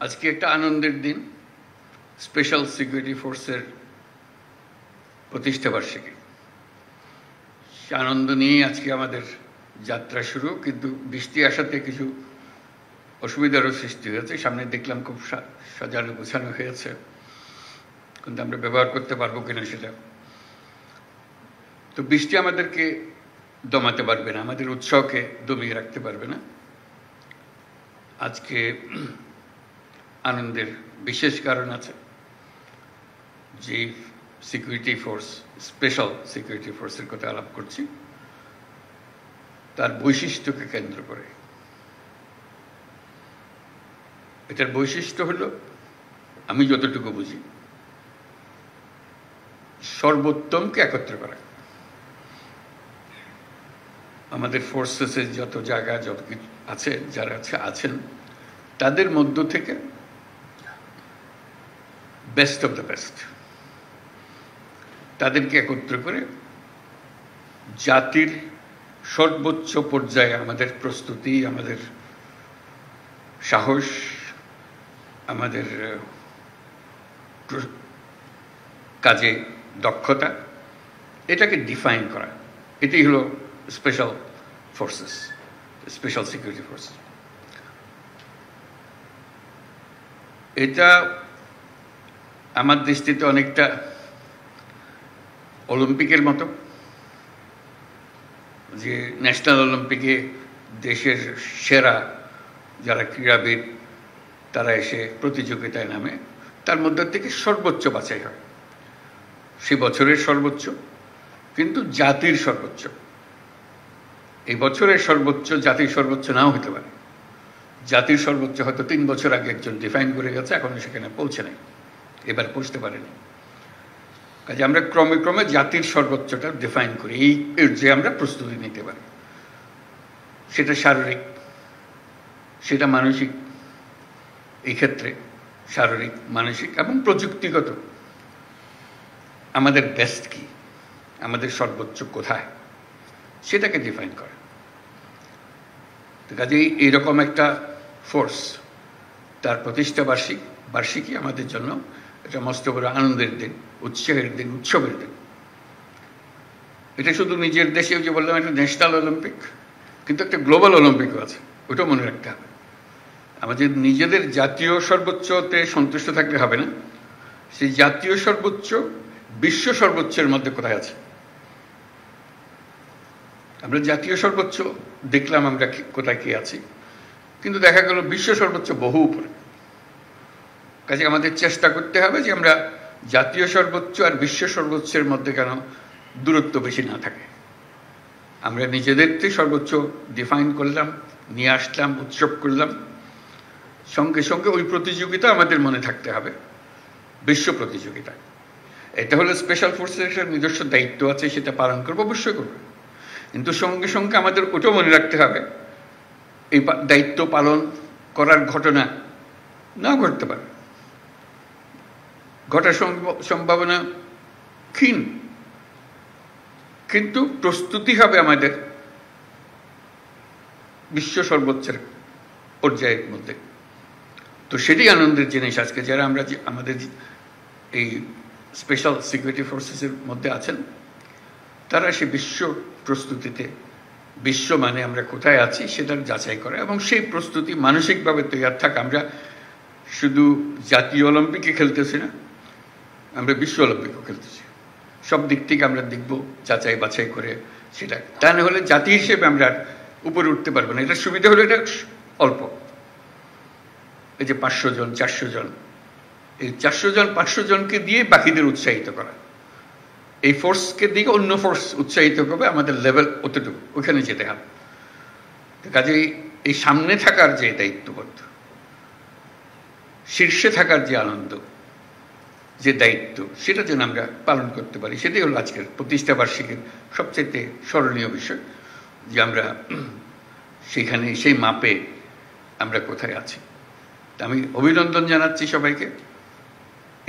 আজকে একটা আনন্দের দিন, স্পেশাল সিকিউরিটি ফোর্সের প্রতিষ্ঠা বার্ষিকী। সে আনন্দ নিয়েই আজকে আমাদের যাত্রা শুরু, কিন্তু বৃষ্টি আসাতে কিছু অসুবিধারও সৃষ্টি হয়েছে। সামনে দেখলাম খুব সাজানো গোছানো হয়েছে, কিন্তু আমরা ব্যবহার করতে পারবো কিনা সেটা। তো বৃষ্টি আমাদেরকে দমাতে পারবে না, আমাদের উৎসাহকে দমিয়ে রাখতে পারবে না। আজকে আনন্দের বিশেষ কারণ আছে। যে সিকিউরিটি ফোর্স, স্পেশাল সিকিউরিটি ফোর্সের কথা আলাপ করছি, তার বৈশিষ্ট্যকে কেন্দ্র করে। এটার বৈশিষ্ট্য হলো, আমি যতটুকু বুঝি, সর্বোত্তমকে একত্র করা। আমাদের ফোর্সেসের যত জায়গা, যত কিছু আছে, যারা আছেন তাদের মধ্য থেকে বেস্ট অফ দ্য বেস্ট, তাদেরকে একত্র করে জাতির সর্বোচ্চ পর্যায়ে আমাদের প্রস্তুতি, আমাদের সাহস, আমাদের কাজে দক্ষতা, এটাকে ডিফাইন করা। এটাই হলো special forces, special security forces. এটা আমার দৃষ্টিতে অনেকটা অলিম্পিকের মতো, যে ন্যাশনাল অলিম্পিকে দেশের সেরা যারা ক্রীড়াবিদ তারা এসে প্রতিযোগিতায় নামে, তার মধ্যে থেকে সর্বোচ্চ বাছাই হয়। সে বছরের সর্বোচ্চ, কিন্তু জাতির সর্বোচ্চ। এই বছরের সর্বোচ্চ জাতির সর্বোচ্চ নাও হতে পারে। জাতির সর্বোচ্চ হয়তো 3 বছর আগে একজন ডিফাইন করে গেছে, এখনো সেখানে পৌঁছে নেই, এবার পৌঁছতে পারেনি। কাজে আমরা ক্রমে ক্রমে জাতির সর্বোচ্চটা ডিফাইন করি, এই যে আমরা প্রস্তুতি নিতে পারি। সেটা শারীরিক, সেটা মানসিক। এই ক্ষেত্রে শারীরিক, মানসিক এবং প্রযুক্তিগত আমাদের বেস্ট কি, আমাদের সর্বোচ্চ কোথায়, সেটাকে ডিফাইন করে। কাজেই এইরকম একটা ফোর্স, তার প্রতিষ্ঠা বার্ষিকী আমাদের জন্য এটা মস্ত বড় আনন্দের দিন, উৎসাহের দিন, উৎসবের দিন। এটা শুধু নিজের দেশে, যে বললাম একটা ন্যাশনাল অলিম্পিক, কিন্তু একটা গ্লোবাল অলিম্পিকও আছে, ওটাও মনে রাখতে হবে। আমাদের নিজেদের জাতীয় সর্বোচ্চতে সন্তুষ্ট থাকলে হবে না, সেই জাতীয় সর্বোচ্চ বিশ্ব সর্বোচ্চের মধ্যে কোথায় আছে। আমরা জাতীয় সর্বোচ্চ দেখলাম আমরা কোথায় কি আছি, কিন্তু দেখা গেল বিশ্ব সর্বোচ্চ বহু উপরে। কাজে আমাদের চেষ্টা করতে হবে যে আমরা জাতীয় সর্বোচ্চ আর বিশ্ব সর্বোচ্চের মধ্যে কেন দূরত্ব বেশি না থাকে। আমরা নিজেদেরকে সর্বোচ্চ ডিফাইন করলাম, নিয়ে আসলাম, উৎসব করলাম, সঙ্গে সঙ্গে ওই প্রতিযোগিতা আমাদের মনে থাকতে হবে, বিশ্ব প্রতিযোগিতা। এটা হলো স্পেশাল ফোর্সের একটা নিজস্ব দায়িত্ব আছে, সেটা পালন করবো, অবশ্যই করবো। কিন্তু সঙ্গে সঙ্গে আমাদের ওটাও মনে রাখতে হবে, এই দায়িত্ব পালন করার ঘটনা না ঘটতে পারে, ঘটার সম্ভাবনা ক্ষীণ, কিন্তু প্রস্তুতি হবে আমাদের বিশ্ব সর্বোচ্চের পর্যায়ের মধ্যে। তো সেটাই আনন্দের জিনিস আজকে, যারা আমরা আমাদের এই স্পেশাল সিকিউরিটি ফোর্সেসের মধ্যে আছেন, তারা সে বিশ্ব প্রস্তুতিতে, বিশ্ব মানে আমরা কোথায় আছি সেটার যাচাই করে, এবং সেই প্রস্তুতি মানসিকভাবে তৈরি থাকা। আমরা শুধু জাতীয় অলিম্পিকে খেলতেছি না, আমরা বিশ্ব অলিম্পিকও খেলতেছি। সব দিক থেকে আমরা দেখব, যাচাই বাছাই করে সেটা। তা না হলে জাতি হিসেবে আমরা উপরে উঠতে পারবো না। এটার সুবিধা হলো এটা অল্প, এই যে 500 জন 400 জন, এই 400 জন 500 জনকে দিয়ে বাকিদের উৎসাহিত করা, এই ফোর্সকে দিয়ে অন্য ফোর্স উৎসাহিত করবে, আমাদের লেভেল অতটুকু, ওখানে যেতে হবে। কাজেই এই সামনে থাকার যে দায়িত্ববোধ, শীর্ষে থাকার যে আনন্দ, যে দায়িত্ব, সেটা যেন আমরা পালন করতে পারি, সেটাই হলো আজকের প্রতিষ্ঠা বার্ষিকীর সবচেয়ে স্মরণীয় বিষয়, যে আমরা সেখানে সেই মাপে আমরা কোথায় আছি। আমি অভিনন্দন জানাচ্ছি সবাইকে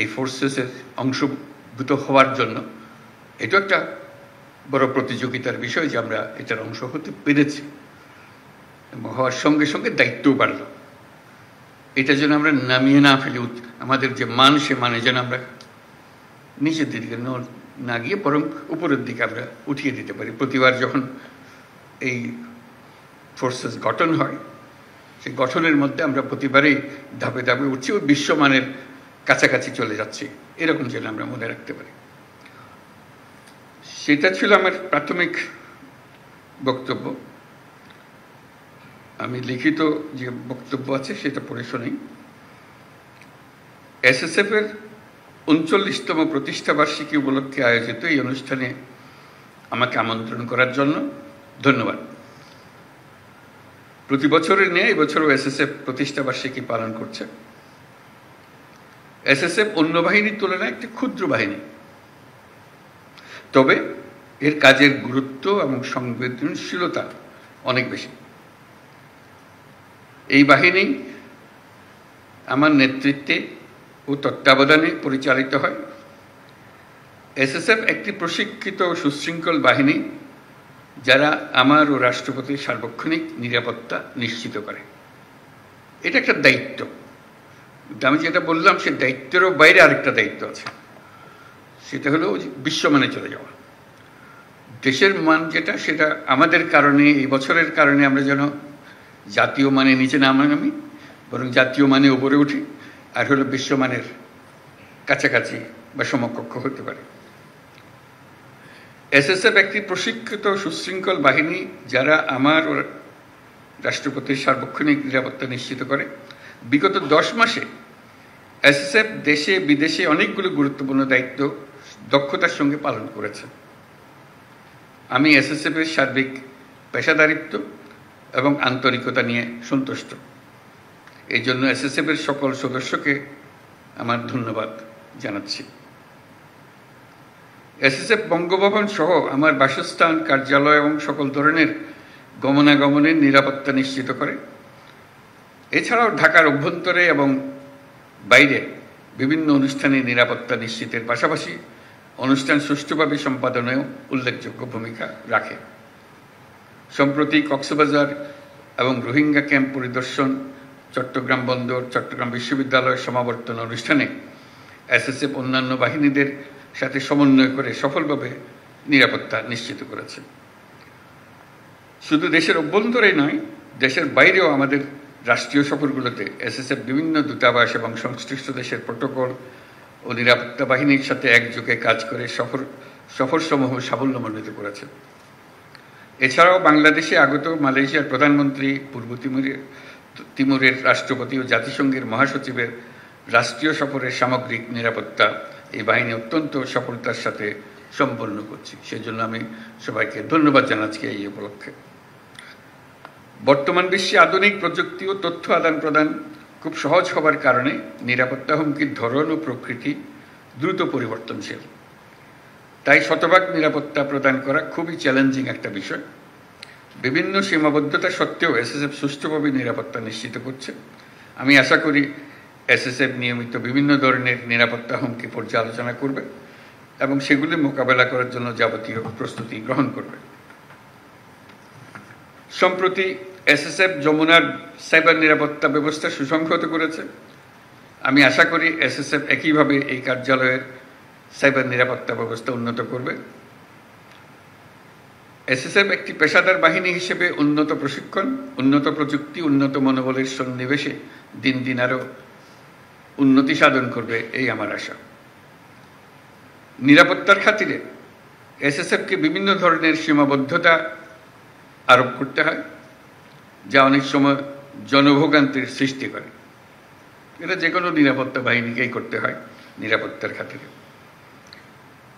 এই ফোর্সেসের অংশভূত হওয়ার জন্য। এটা একটা বড় প্রতিযোগিতার বিষয় যে আমরা এটার অংশ হতে পেরেছি, এবং হওয়ার সঙ্গে সঙ্গে দায়িত্বও বাড়ল। এটা যেন আমরা নামিয়ে না ফেলি, আমাদের যে মান সে মানে যেন আমরা নিচের দিকে না গিয়ে বরং উপরের দিকে আমরা উঠিয়ে দিতে পারি। প্রতিবার যখন এই ফোর্সেস গঠন হয়, সেই গঠনের মধ্যে আমরা প্রতিবারই ধাপে ধাপে উঠছি ও বিশ্বমানের কাছাকাছি চলে যাচ্ছি, এরকম যেন আমরা মনে রাখতে পারি। সেটা ছিল আমার প্রাথমিক বক্তব্য। আমি লিখিত যে বক্তব্য আছে সেটা পড়ে শুনি। এসএসএফ এর ৩৯তম প্রতিষ্ঠাবার্ষিকী উপলক্ষে আয়োজিত এই অনুষ্ঠানে আমাকে আমন্ত্রণ করার জন্য ধন্যবাদ। প্রতি বছরের নিয়ে এবছরও এসএসএফ প্রতিষ্ঠাবার্ষিকী পালন করছে। এসএসএফ অন্য বাহিনীর তুলনায় একটি ক্ষুদ্র বাহিনী, তবে এর কাজের গুরুত্ব এবং সংবেদনশীলতা অনেক বেশি। এই বাহিনী আমার নেতৃত্বে ও তত্ত্বাবধানে পরিচালিত হয়। এসএসএফ একটি প্রশিক্ষিত ও সুশৃঙ্খল বাহিনী যারা আমার ও রাষ্ট্রপতির সার্বক্ষণিক নিরাপত্তা নিশ্চিত করে। এটা একটা দায়িত্ব। আমি যেটা বললাম সে দায়িত্বেরও বাইরে আরেকটা দায়িত্ব আছে, সেটা হলো বিশ্বমানে চলে যাওয়া। দেশের মান যেটা, সেটা আমাদের কারণে, এই বছরের কারণে আমরা যেন জাতীয় মানে নিচে না নামি, বরং জাতীয় মানে উপরে উঠি, আর হলো বিশ্বমানের কাছাকাছি বা সমকক্ষ হতে পারে। এসএসএফ একটি প্রশিক্ষিত সুশৃঙ্খল বাহিনী যারা আমার ও রাষ্ট্রপতির সার্বক্ষণিক নিরাপত্তা নিশ্চিত করে। বিগত 10 মাসে এসএসএফ দেশে বিদেশে অনেকগুলো গুরুত্বপূর্ণ দায়িত্ব দক্ষতার সঙ্গে পালন করেছে। আমি এসএসএফ এর সার্বিক পেশাদারিত্ব এবং আন্তরিকতা নিয়ে সন্তুষ্ট। এই জন্য এসএসএফ এর সকল সদস্যকে আমার ধন্যবাদ জানাচ্ছি। এসএসএফ বঙ্গভবন সহ আমার বাসস্থান, কার্যালয় এবং সকল ধরনের গমনাগমনের নিরাপত্তা নিশ্চিত করে। এছাড়াও ঢাকার অভ্যন্তরে এবং বাইরে বিভিন্ন অনুষ্ঠানে নিরাপত্তা নিশ্চিতের পাশাপাশি অনুষ্ঠান সুষ্ঠুভাবে সম্পাদনেও উল্লেখযোগ্য ভূমিকা রাখে। সম্প্রতি কক্সবাজার এবং রোহিঙ্গা ক্যাম্প পরিদর্শন, চট্টগ্রাম বন্দর, চট্টগ্রাম বিশ্ববিদ্যালয়ের সমাবর্তন অনুষ্ঠানে এসএসএফ অন্যান্য বাহিনীদের সাথে সমন্বয় করে সফলভাবে নিরাপত্তা নিশ্চিত করেছে। শুধু দেশের অভ্যন্তরেই নয়, দেশের বাইরেও আমাদের রাষ্ট্রীয় সফরগুলোতে এসএসএফ বিভিন্ন দূতাবাস এবং সংশ্লিষ্ট দেশের প্রোটোকল ও নিরাপত্তা বাহিনীর সাথে একযোগে কাজ করে সফরসমূহ সাফল্যমণ্ডিত করেছে। এছাড়াও বাংলাদেশে আগত মালয়েশিয়ার প্রধানমন্ত্রী, পূর্ব তিমুরের রাষ্ট্রপতি ও জাতিসংঘের মহাসচিবের রাষ্ট্রীয় সফরের সামগ্রিক নিরাপত্তা এই বাহিনী অত্যন্ত সফলতার সাথে সম্পন্ন করছে। সেজন্য আমি সবাইকে ধন্যবাদ জানাচ্ছি এই উপলক্ষে। বর্তমান বিশ্বে আধুনিক প্রযুক্তি ও তথ্য আদান প্রদান খুব সহজ হবার কারণে নিরাপত্তা হুমকির ধরন ও প্রকৃতি দ্রুত পরিবর্তনশীল। তাই শতভাগ নিরাপত্তা প্রদান করা খুবই চ্যালেঞ্জিং একটা বিষয়। বিভিন্ন সীমাবদ্ধতা সত্ত্বেও এসএসএফ সুষ্ঠুভাবে নিরাপত্তা নিশ্চিত করছে। আমি আশা করি এসএসএফ নিয়মিত বিভিন্ন ধরনের নিরাপত্তা হুমকি পর্যালোচনা করবে এবং সেগুলি মোকাবেলা করার জন্য যাবতীয় প্রস্তুতি গ্রহণ করবে। সম্প্রতি এসএসএফ যমুনার সাইবার নিরাপত্তা ব্যবস্থা সুসংহত করেছে। আমি আশা করি এসএসএফ একইভাবে এই কার্যালয়ের সাইবার নিরাপত্তা ব্যবস্থা উন্নত করবে। এসএসএফ একটি পেশাদার বাহিনী হিসেবে উন্নত প্রশিক্ষণ, উন্নত প্রযুক্তি, উন্নত মনোবলের সন্নিবেশে দিন দিন আরও উন্নতি সাধন করবে, এই আমার আশা। নিরাপত্তার খাতিরে এসএসএফকে বিভিন্ন ধরনের সীমাবদ্ধতা আরোপ করতে হয়, যা অনেক সময় জনভোগান্তির সৃষ্টি করে। এটা যে কোনো নিরাপত্তা বাহিনীকেই করতে হয় নিরাপত্তার খাতিরে।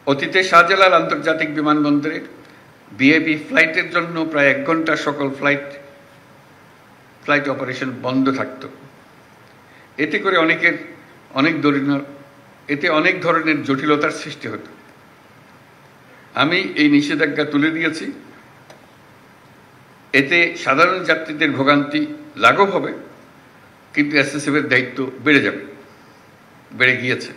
অতীতে শাহজালাল আন্তর্জাতিক বিমানবন্দরে ভিআইপি ফ্লাইটের জন্য প্রায় 1 ঘন্টা সকল ফ্লাইট অপারেশন বন্ধ থাকত। এতে করে অনেক ধরনের জটিলতার সৃষ্টি হতো। আমি এই নিষেধাজ্ঞা তুলে দিয়েছি। এতে সাধারণ যাত্রীদের ভোগান্তি লাঘব হবে, কিন্তু এসএসএফের দায়িত্ব বেড়ে গিয়েছে।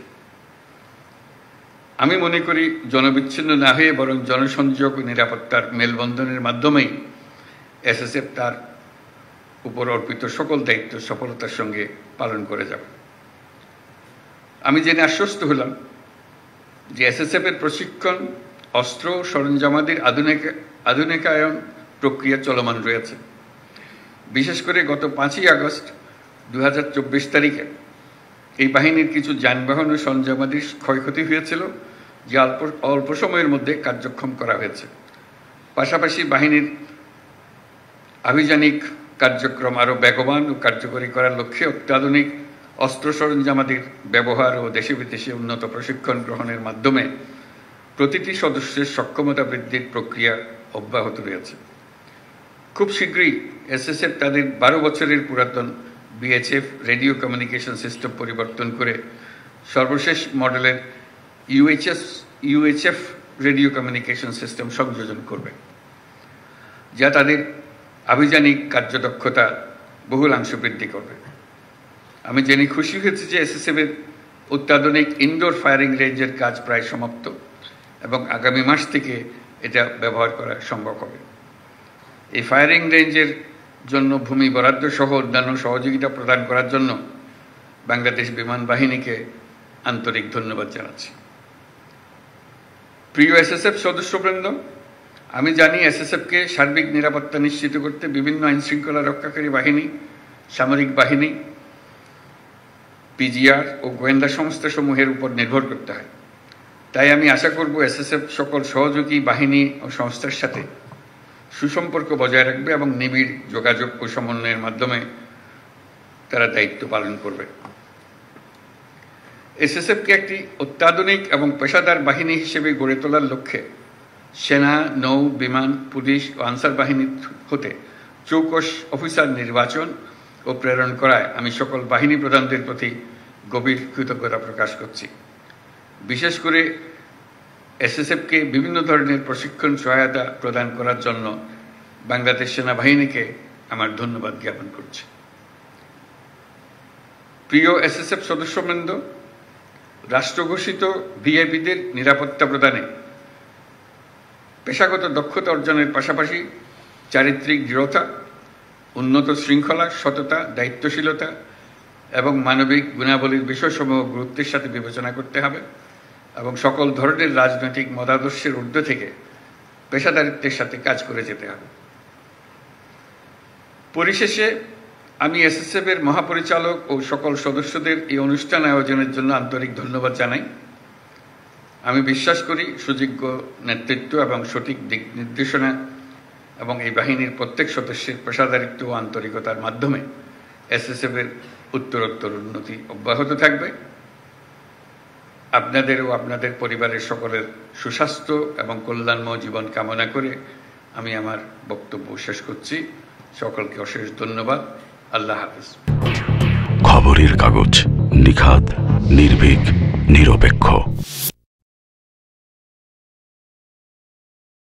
আমি মনে করি জনবিচ্ছিন্ন না হয়ে বরং জনসংযোগ ও নিরাপত্তার মেলবন্ধনের মাধ্যমেই এসএসএফ তার উপর অর্পিত সকল দায়িত্ব সফলতার সঙ্গে পালন করে যাব। আমি জেনে আশ্বস্ত হলাম যে এসএসএফ এর প্রশিক্ষণ, অস্ত্র ও সরঞ্জামাদির আধুনিকায়ন প্রক্রিয়া চলমান রয়েছে। বিশেষ করে গত 5ই আগস্ট 2024 তারিখে এই বাহিনীর কিছু যানবাহন ও সরঞ্জামাদির ক্ষয়ক্ষতি হয়েছিল, যা অল্প সময়ের মধ্যে কার্যক্ষম করা হয়েছে। পাশাপাশি বাহিনীর আভিযানিক কার্যক্রম আরও বেগবান ও কার্যকরী করার লক্ষ্যে অত্যাধুনিক অস্ত্র সরঞ্জামাদির ব্যবহার ও দেশে বিদেশে উন্নত প্রশিক্ষণ গ্রহণের মাধ্যমে প্রতিটি সদস্যের সক্ষমতা বৃদ্ধির প্রক্রিয়া অব্যাহত রয়েছে। খুব শীঘ্রই এসএসএফ তাদের 12 বছরের পুরাতন বিএইচএফ রেডিও কমিউনিকেশন সিস্টেম পরিবর্তন করে সর্বশেষ মডেলের ইউএইচএফ রেডিও কমিউনিকেশন সিস্টেম সংযোজন করবে, যা তাদের আভিযানিক কার্যদক্ষতা বহুলাংশ বৃদ্ধি করবে। আমি জেনে খুশি হয়েছি যে এসএসএফ এর অত্যাধুনিক ইনডোর ফায়ারিং রেঞ্জের কাজ প্রায় সমাপ্ত এবং আগামী মাস থেকে এটা ব্যবহার করা সম্ভব হবে। এই ফায়ারিং রেঞ্জের জন্য ভূমি বরাদ্দ সহ অন্যান্য সহযোগিতা প্রদান করার জন্য বাংলাদেশ বিমান বাহিনীকে আন্তরিক ধন্যবাদ জানাচ্ছি। প্রিয় এসএসএফ সদস্যবৃন্দ, আমি জানি এসএসএফকে সার্বিক নিরাপত্তা নিশ্চিত করতে বিভিন্ন আইনশৃঙ্খলা রক্ষাকারী বাহিনী, সামরিক বাহিনী, পিজিআর ও গোয়েন্দা সংস্থাসমূহের উপর নির্ভর করতে হয়। তাই আমি আশা করব এসএসএফ সকল সহযোগী বাহিনী ও সংস্থার সাথে সুসম্পর্ক বজায় রাখবে এবং নিবিড় যোগাযোগ ও সমন্বয়ের মাধ্যমে তারা দায়িত্ব পালন করবে। এসএসএফকে একটি অত্যাধুনিক এবং পেশাদার বাহিনী হিসেবে গড়ে তোলার লক্ষ্যে সেনা, নৌ, বিমান, পুলিশ ও আনসার বাহিনী হতে চৌকস অফিসার নির্বাচন ও প্রেরণ করায় আমি সকল বাহিনী প্রধানদের প্রতি গভীর কৃতজ্ঞতা প্রকাশ করছি। বিশেষ করে এসএসএফকে বিভিন্ন ধরনের প্রশিক্ষণ সহায়তা প্রদান করার জন্য বাংলাদেশ সেনাবাহিনীকে আমার ধন্যবাদ জ্ঞাপন করছি। প্রিয় এসএসএফ সদস্যবৃন্দ, রাষ্ট্রঘোষিত ভিআইপিদের নিরাপত্তা প্রদানে পেশাগত দক্ষতা অর্জনের পাশাপাশি চারিত্রিক দৃঢ়তা, উন্নত শৃঙ্খলা, সততা, দায়িত্বশীলতা এবং মানবিক গুণাবলীর বিষয়সমূহ গুরুত্বের সাথে বিবেচনা করতে হবে এবং সকল ধরনের রাজনৈতিক মতাদর্শের ঊর্ধ্বে থেকে পেশাদারিত্বের সাথে কাজ করে যেতে হবে। পরিশেষে আমি এসএসএফ এর মহাপরিচালক ও সকল সদস্যদের এই অনুষ্ঠান আয়োজনের জন্য আন্তরিক ধন্যবাদ জানাই। আমি বিশ্বাস করি সুযোগ্য নেতৃত্ব এবং সঠিক দিক নির্দেশনা এবং এই বাহিনীর প্রত্যেক সদস্যের পেশাদারিত্ব ও আন্তরিকতার মাধ্যমে এসএসএফ এর উত্তরোত্তর উন্নতি অব্যাহত থাকবে। আপনাদের ও আপনাদের পরিবারের সকলের সুস্বাস্থ্য এবং কল্যাণময় জীবন কামনা করে আমি আমার বক্তব্য শেষ করছি। সকলকে অশেষ ধন্যবাদ। আল্লাহ হাফেজ। খবরের কাগজ, নিখাত, নির্ভীক, নিরপেক্ষ।